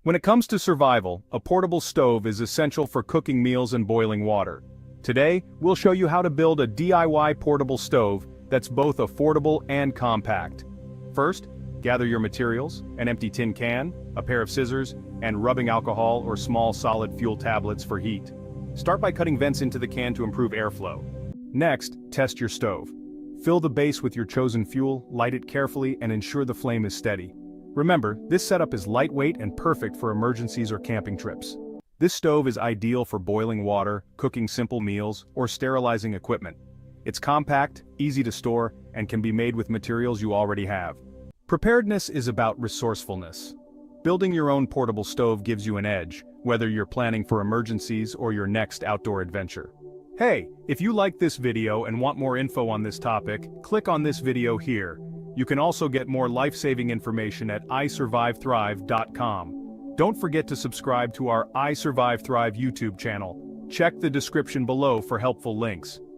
When it comes to survival, a portable stove is essential for cooking meals and boiling water. Today, we'll show you how to build a DIY portable stove that's both affordable and compact. First, gather your materials: an empty tin can, a pair of scissors, and rubbing alcohol or small solid fuel tablets for heat. Start by cutting vents into the can to improve airflow. Next, test your stove. Fill the base with your chosen fuel, light it carefully, and ensure the flame is steady. Remember, this setup is lightweight and perfect for emergencies or camping trips. This stove is ideal for boiling water, cooking simple meals, or sterilizing equipment. It's compact, easy to store, and can be made with materials you already have. Preparedness is about resourcefulness. Building your own portable stove gives you an edge, whether you're planning for emergencies or your next outdoor adventure. Hey, if you like this video and want more info on this topic, click on this video here. You can also get more life-saving information at isurvivethrive.com. Don't forget to subscribe to our I Survive Thrive YouTube channel. Check the description below for helpful links.